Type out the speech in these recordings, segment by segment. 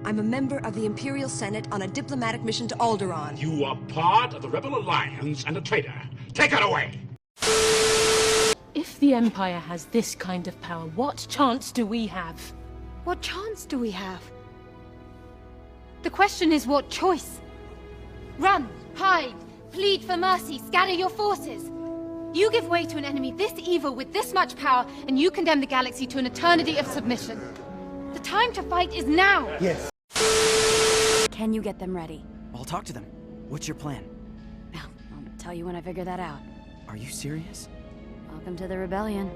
I'm a member of the Imperial Senate on a diplomatic mission to Alderaan. You are part of the Rebel Alliance and a traitor. Take her away! If the Empire has this kind of power, what chance do we have? What chance do we have? The question is what choice? Run, hide, plead for mercy, scatter your forces. You give way to an enemy this evil with this much power, and you condemn the galaxy to an eternity of submission. The time to fight is now! Yes. Can you get them ready? I'll talk to them. What's your plan? Well, I'll tell you when I figure that out. Are you serious? Welcome to the rebellion.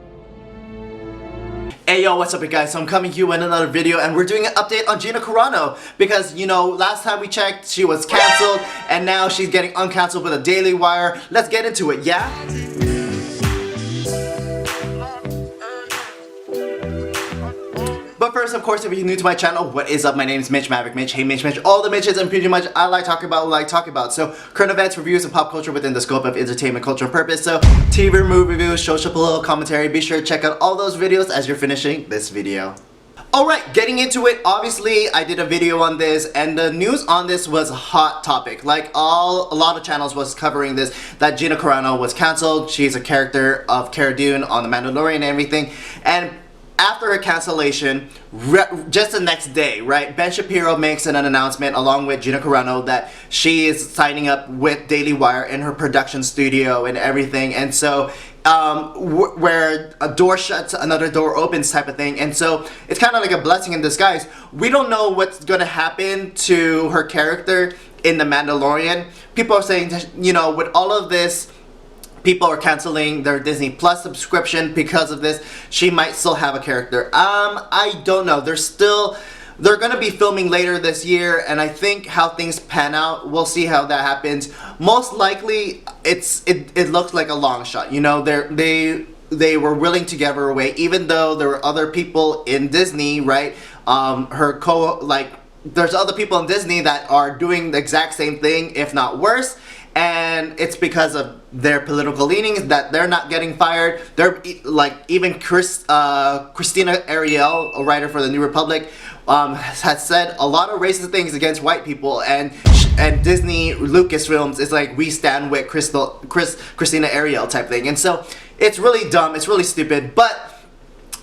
Hey yo, what's up you guys? So I'm coming to you in another video and we're doing an update on Gina Carano because, you know, last time we checked she was cancelled and now she's getting uncancelled with a Daily Wire. Let's get into it, yeah? But first, of course, if you're new to my channel, what is up? My name is Mitch, Maverick Mitch. Hey Mitch, all the Mitches, and pretty much I like talking about what I like talking about. So, current events, reviews, and pop culture within the scope of entertainment, culture, and purpose. So, TV, movie reviews, social, political commentary. Be sure to check out all those videos as you're finishing this video. Alright, getting into it, obviously I did a video on this and the news on this was a hot topic. Like a lot of channels was covering this, that Gina Carano was cancelled. She's a character of Cara Dune on The Mandalorian and everything. And after her cancellation, just the next day, right, Ben Shapiro makes an announcement along with Gina Carano that she is signing up with Daily Wire in her production studio and everything. And so, where a door shuts, another door opens type of thing. And so, it's kind of like a blessing in disguise. We don't know what's going to happen to her character in The Mandalorian. People are saying, you know, with all of this, people are canceling their Disney Plus subscription because of this. She might still have a character. I don't know. They're gonna be filming later this year, and I think how things pan out, we'll see how that happens. Most likely, it looks like a long shot. You know, they were willing to give her away, even though there were other people in Disney, right? There's other people in Disney that are doing the exact same thing, if not worse. And it's because of their political leanings that they're not getting fired. They're like, even Christina Ariel, a writer for the New Republic, has said a lot of racist things against white people, and Disney LucasFilms is like, we stand with Christina Ariel type thing. And so it's really dumb, it's really stupid. But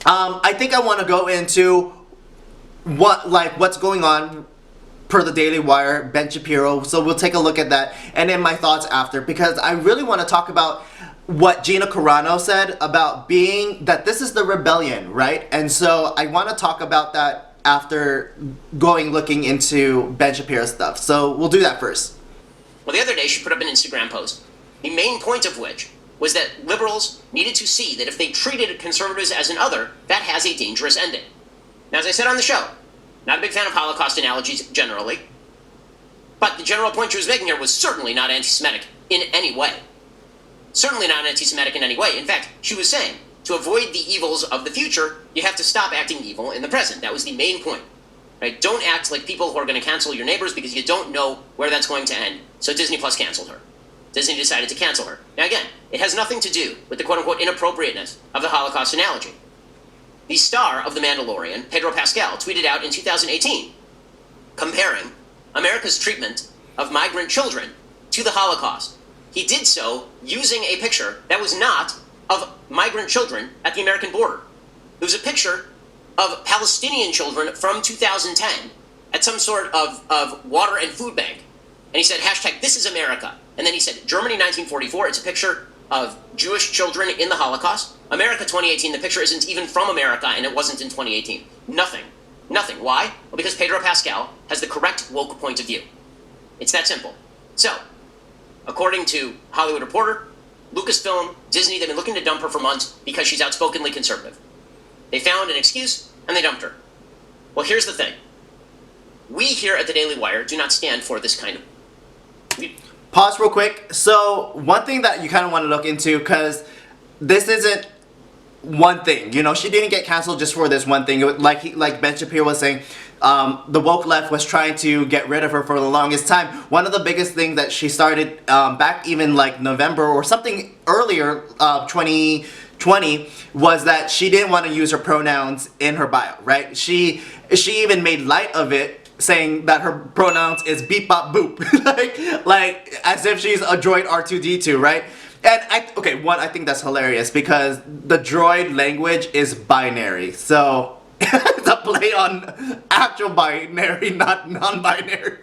I think I want to go into what's going on per the Daily Wire, Ben Shapiro. So we'll take a look at that and then my thoughts after, because I really want to talk about what Gina Carano said about that this is the rebellion, right? And so I want to talk about that after looking into Ben Shapiro's stuff. So we'll do that first. Well, the other day she put up an Instagram post, the main point of which was that liberals needed to see that if they treated conservatives as an other, that has a dangerous ending. Now, as I said on the show, not a big fan of Holocaust analogies generally, but the general point she was making here was certainly not anti-Semitic in any way. Certainly not anti-Semitic in any way. In fact, she was saying, to avoid the evils of the future, you have to stop acting evil in the present. That was the main point. Right? Don't act like people who are going to cancel your neighbors because you don't know where that's going to end. So Disney Plus canceled her. Disney decided to cancel her. Now again, it has nothing to do with the quote-unquote inappropriateness of the Holocaust analogy. The star of The Mandalorian, Pedro Pascal, tweeted out in 2018, comparing America's treatment of migrant children to the Holocaust. He did so using a picture that was not of migrant children at the American border. It was a picture of Palestinian children from 2010 at some sort of water and food bank. And he said, hashtag, this is America. And then he said, Germany 1944, it's a picture of Jewish children in the Holocaust. America 2018, the picture isn't even from America, and it wasn't in 2018. Nothing. Nothing. Why? Well, because Pedro Pascal has the correct woke point of view. It's that simple. So, according to Hollywood Reporter, Lucasfilm, Disney, they've been looking to dump her for months because she's outspokenly conservative. They found an excuse, and they dumped her. Well, here's the thing. We here at the Daily Wire do not stand for this kind of... Pause real quick. So, one thing that you kind of want to look into, because this isn't one thing. You know, she didn't get canceled just for this one thing. It was like Ben Shapiro was saying, the woke left was trying to get rid of her for the longest time. One of the biggest things that she started back even like November or something earlier, 2020, was that she didn't want to use her pronouns in her bio, right? She even made light of it saying that her pronouns is beep bop boop, like as if she's a droid R2D2, right? And I think that's hilarious because the droid language is binary, so it's a play on actual binary, not non-binary.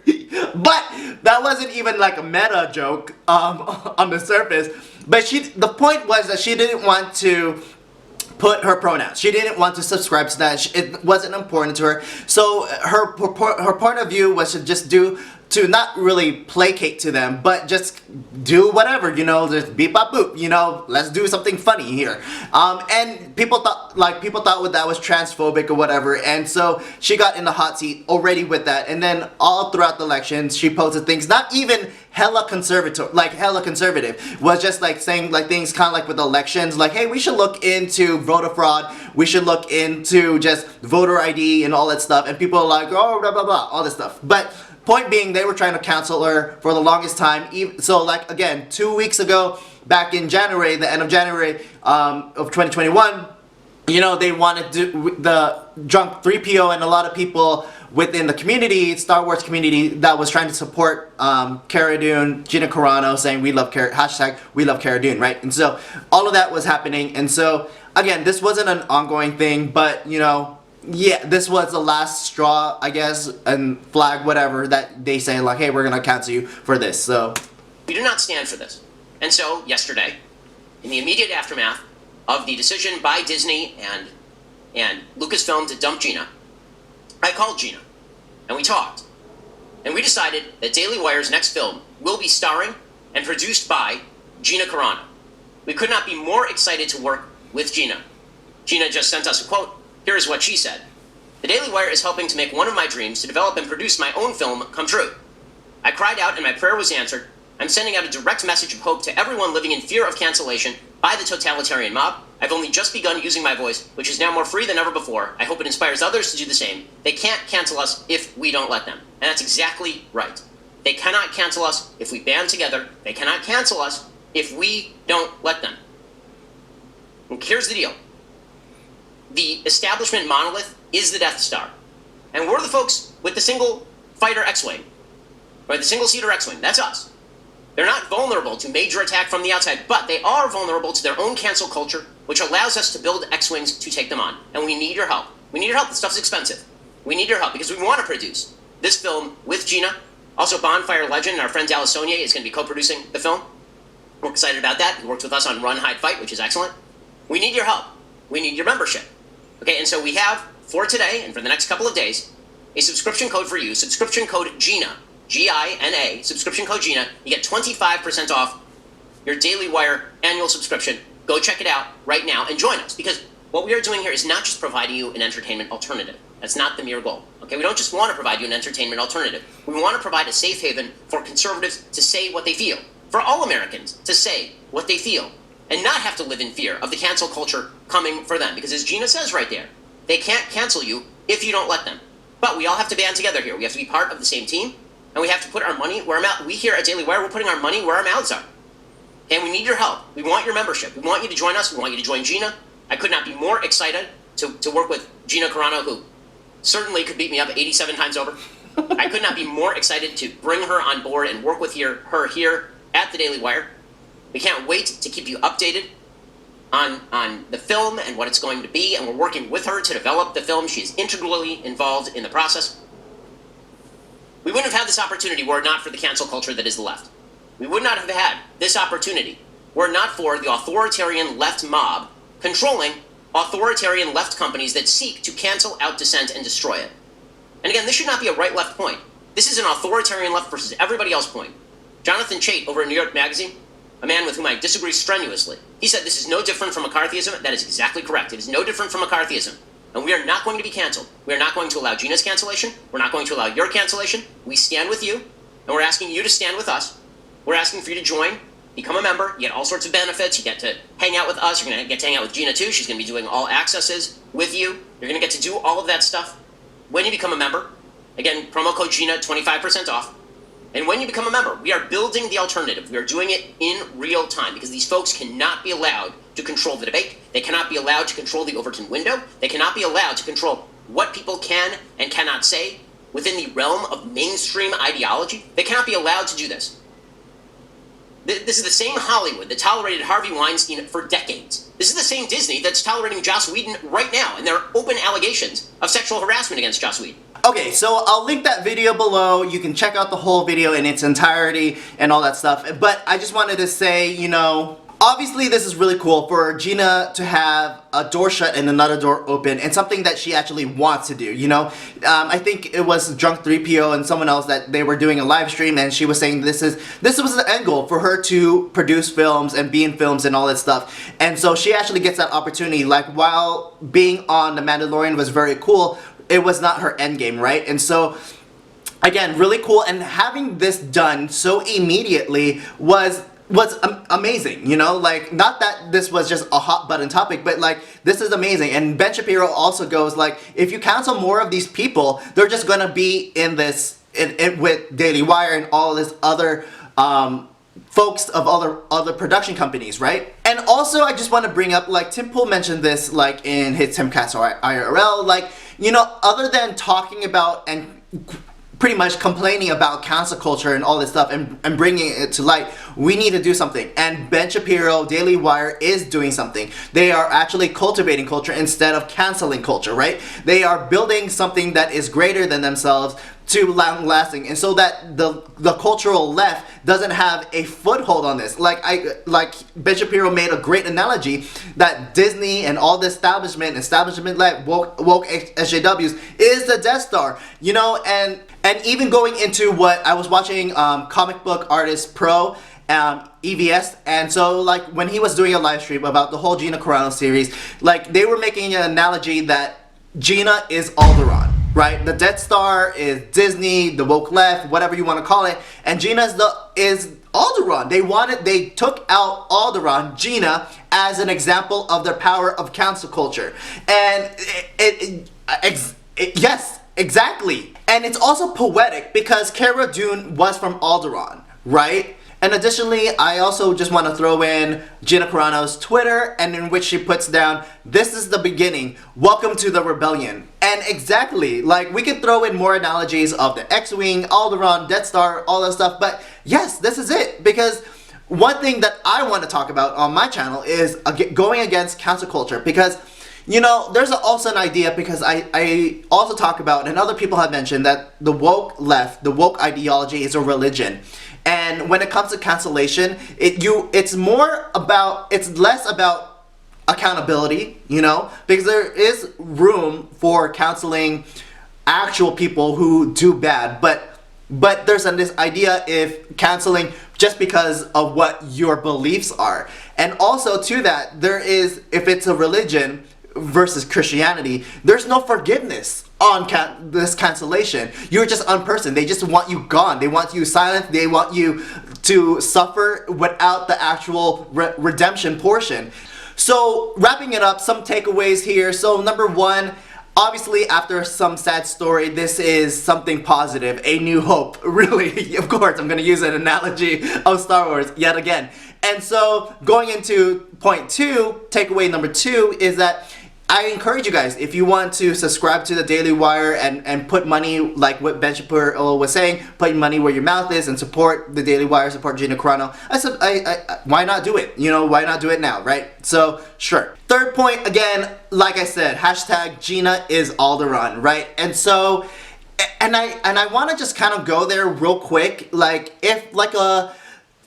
But that wasn't even like a meta joke on the surface. But the point was that she didn't want to put her pronouns. She didn't want to subscribe to that. It wasn't important to her. So her point of view was to not really placate to them, but just do whatever, just beep bop boop, let's do something funny here. And people thought that was transphobic or whatever, and so she got in the hot seat already with that. And then all throughout the elections, she posted things, not even hella conservative, was just like saying like things kind of like with elections, like, hey, we should look into voter fraud, we should look into just voter ID and all that stuff. And people are like, oh, blah blah blah, all this stuff. But point being, they were trying to cancel her for the longest time. So like, again, 2 weeks ago, back in January, the end of January of 2021, they wanted to, the drunk 3PO and a lot of people within the community, Star Wars community, that was trying to support Cara Dune, Gina Carano, saying we love Cara Dune, right? And so all of that was happening. And so again, this wasn't an ongoing thing, but yeah, this was the last straw, I guess, and flag, whatever, that they say, like, hey, we're going to cancel you for this, so. We do not stand for this. And so, yesterday, in the immediate aftermath of the decision by Disney and Lucasfilm to dump Gina, I called Gina, and we talked. And we decided that Daily Wire's next film will be starring and produced by Gina Carano. We could not be more excited to work with Gina. Gina just sent us a quote. Here is what she said. The Daily Wire is helping to make one of my dreams to develop and produce my own film come true. I cried out and my prayer was answered. I'm sending out a direct message of hope to everyone living in fear of cancellation by the totalitarian mob. I've only just begun using my voice, which is now more free than ever before. I hope it inspires others to do the same. They can't cancel us if we don't let them. And that's exactly right. They cannot cancel us if we band together. They cannot cancel us if we don't let them. And here's the deal. The establishment monolith is the Death Star. And we're the folks with the single fighter X-Wing, or the single-seater X-Wing. That's us. They're not vulnerable to major attack from the outside, but they are vulnerable to their own cancel culture, which allows us to build X-Wings to take them on. And we need your help. We need your help. This stuff's expensive. We need your help because we want to produce this film with Gina. Also, Bonfire legend, our friend Dallas Sonia, is going to be co-producing the film. We're excited about that. He worked with us on Run, Hide, Fight, which is excellent. We need your help. We need your membership. Okay, and so we have, for today and for the next couple of days, a subscription code for you. Subscription code GINA. G-I-N-A. Subscription code GINA. You get 25% off your Daily Wire annual subscription. Go check it out right now and join us. Because what we are doing here is not just providing you an entertainment alternative. That's not the mere goal. Okay, we don't just want to provide you an entertainment alternative. We want to provide a safe haven for conservatives to say what they feel. For all Americans to say what they feel. And not have to live in fear of the cancel culture coming for them. Because as Gina says right there, they can't cancel you if you don't let them. But we all have to band together here. We have to be part of the same team. And we have to put our money where our mouth. We here at Daily Wire, we're putting our money where our mouths are. And we need your help. We want your membership. We want you to join us. We want you to join Gina. I could not be more excited to work with Gina Carano, who certainly could beat me up 87 times over. I could not be more excited to bring her on board and work with her here at the Daily Wire. We can't wait to keep you updated on the film and what it's going to be, and we're working with her to develop the film. She is integrally involved in the process. We wouldn't have had this opportunity were it not for the cancel culture that is the left. We would not have had this opportunity were it not for the authoritarian left mob controlling authoritarian left companies that seek to cancel out dissent and destroy it. And again, this should not be a right-left point. This is an authoritarian left versus everybody else point. Jonathan Chait over at New York Magazine, a man with whom I disagree strenuously, he said this is no different from McCarthyism. That is exactly correct. It is no different from McCarthyism. And we are not going to be canceled. We are not going to allow Gina's cancellation. We're not going to allow your cancellation. We stand with you, and we're asking you to stand with us. We're asking for you to join, become a member. You get all sorts of benefits. You get to hang out with us. You're going to get to hang out with Gina, too. She's going to be doing all accesses with you. You're going to get to do all of that stuff when you become a member. Again, promo code Gina, 25% off. And when you become a member, we are building the alternative. We are doing it in real time because these folks cannot be allowed to control the debate. They cannot be allowed to control the Overton window. They cannot be allowed to control what people can and cannot say within the realm of mainstream ideology, they cannot be allowed to do this. This is the same Hollywood that tolerated Harvey Weinstein for decades. This is the same Disney that's tolerating Joss Whedon right now, and there are open allegations of sexual harassment against Joss Whedon. Okay, so I'll link that video below. You can check out the whole video in its entirety and all that stuff. But I just wanted to say, you know, obviously this is really cool for Gina to have a door shut and another door open, and something that she actually wants to do, you know. I think it was Drunk 3PO and someone else that they were doing a live stream, and she was saying this was the end goal for her to produce films and be in films and all that stuff. And so she actually gets that opportunity. Like, while being on The Mandalorian was very cool, it was not her end game, right? And so again, really cool, and having this done so immediately was amazing, you know. Like, not that this was just a hot button topic, but like, this is amazing. And Ben Shapiro also goes like, if you cancel more of these people, they're just gonna be in this with Daily Wire and all this other folks of other production companies, right? And also, I just want to bring up, like, Tim Pool mentioned this, like, in his Timcast or IRL, like, you know, other than talking about and pretty much complaining about cancel culture and all this stuff and bringing it to light, we need to do something. And Ben Shapiro, Daily Wire is doing something. They are actually cultivating culture instead of canceling culture, right? They are building something that is greater than themselves to long lasting, and so that the cultural left doesn't have a foothold on this. Like Ben Shapiro made a great analogy that Disney and all the establishment like woke SJWs is the Death Star, you know. And even going into what I was watching, Comic Book Artist Pro, EVS, and so like when he was doing a live stream about the whole Gina Carano series, like they were making an analogy that Gina is Alderaan. Right, the Death Star is Disney, the woke left, whatever you want to call it, and Gina is Alderaan. They took out Alderaan, Gina, as an example of their power of cancel culture, and yes, exactly. And it's also poetic because Cara Dune was from Alderaan, right? And additionally, I also just want to throw in Gina Carano's Twitter, and in which she puts down, "This is the beginning. Welcome to the rebellion." And exactly, like, we could throw in more analogies of the X-Wing, Alderaan, Death Star, all that stuff, but yes, this is it. Because one thing that I want to talk about on my channel is going against cancel culture, because, you know, there's also an idea, because I also talk about, and other people have mentioned, that the woke left, the woke ideology is a religion. And when it comes to cancellation, it's less about accountability, you know, because there is room for canceling actual people who do bad, but there's this idea if canceling just because of what your beliefs are. And also to that, there is, if it's a religion versus Christianity, there's no forgiveness on this cancellation. You're just unperson. They just want you gone. They want you silent. They want you to suffer without the actual redemption portion. So wrapping it up, some takeaways here. So number one, obviously after some sad story, this is something positive, a new hope. Really, of course, I'm going to use an analogy of Star Wars yet again. And so going into point two, takeaway number two is that I encourage you guys, if you want to subscribe to the Daily Wire and put money, like what Ben Shapiro was saying, put money where your mouth is and support the Daily Wire, support Gina Carano. I said, why not do it? You know, why not do it now, right? So, sure. Third point, again, like I said, hashtag Gina Is Alderaan, right? And so, and I want to just kind of go there real quick, like, if, like,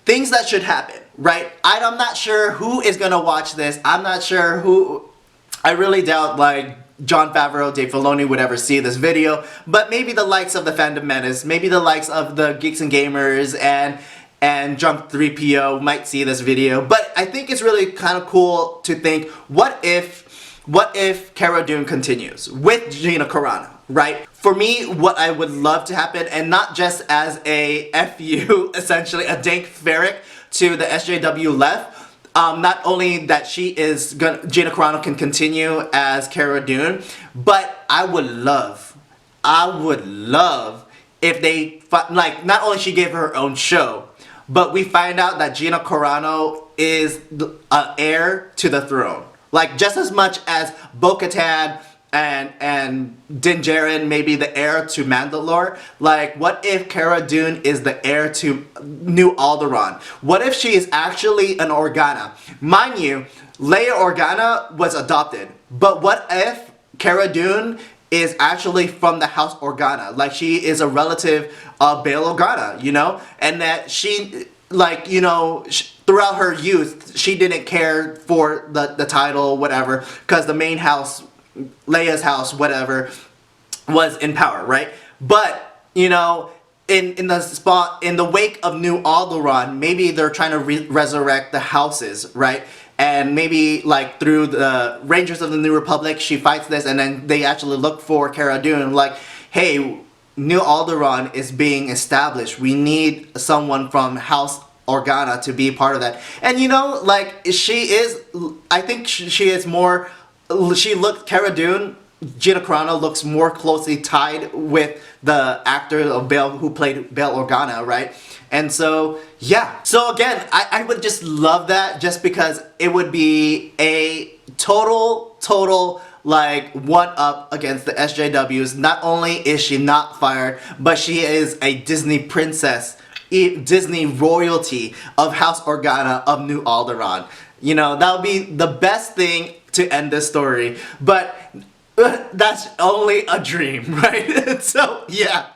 things that should happen, right? I'm not sure who is going to watch this. I'm not sure who... I really doubt, like, Jon Favreau, Dave Filoni would ever see this video, but maybe the likes of the Fandom Menace, maybe the likes of the Geeks and Gamers and Drunk 3PO might see this video. But I think it's really kind of cool to think, what if Cara Dune continues with Gina Carano, right? For me, what I would love to happen, and not just as a FU, essentially a dank ferret to the SJW left, not only that Gina Carano can continue as Cara Dune, but I would love if they, like, not only she gave her own show, but we find out that Gina Carano is an heir to the throne. Like, just as much as Bo-Katan and Din Djarin may be the heir to Mandalore. Like, what if Cara Dune is the heir to New Alderaan? What if she is actually an Organa? Mind you, Leia Organa was adopted, but what if Cara Dune is actually from the House Organa? Like, she is a relative of Bail Organa, you know? And that she, like, you know, throughout her youth, she didn't care for the title, whatever, because the main house, Leia's house, whatever, was in power, right? But, you know, in the wake of New Alderaan, maybe they're trying to resurrect the houses, right? And maybe, like, through the Rangers of the New Republic, she fights this, and then they actually look for Cara Dune, like, hey, New Alderaan is being established. We need someone from House Organa to be part of that. And, you know, like, she is, I think she is more, Cara Dune, Gina Carano, looks more closely tied with the actor of Bail, who played Bail Organa, right? And so, yeah. So again, I would just love that, just because it would be a total, like, one-up against the SJWs. Not only is she not fired, but she is a Disney princess, Disney royalty of House Organa of New Alderaan. You know, that would be the best thing to end this story. But that's only a dream, right? So, yeah.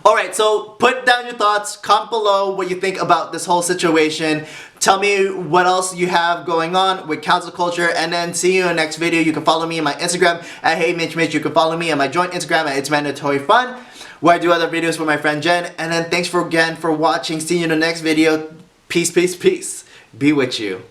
Alright, so put down your thoughts, comment below what you think about this whole situation. Tell me what else you have going on with cancel culture, and then see you in the next video. You can follow me on my Instagram at HeyMitchMitch. You can follow me on my joint Instagram at It's Mandatory Fun, where I do other videos with my friend Jen. And then thanks again for watching. See you in the next video. Peace, peace, peace. Be with you.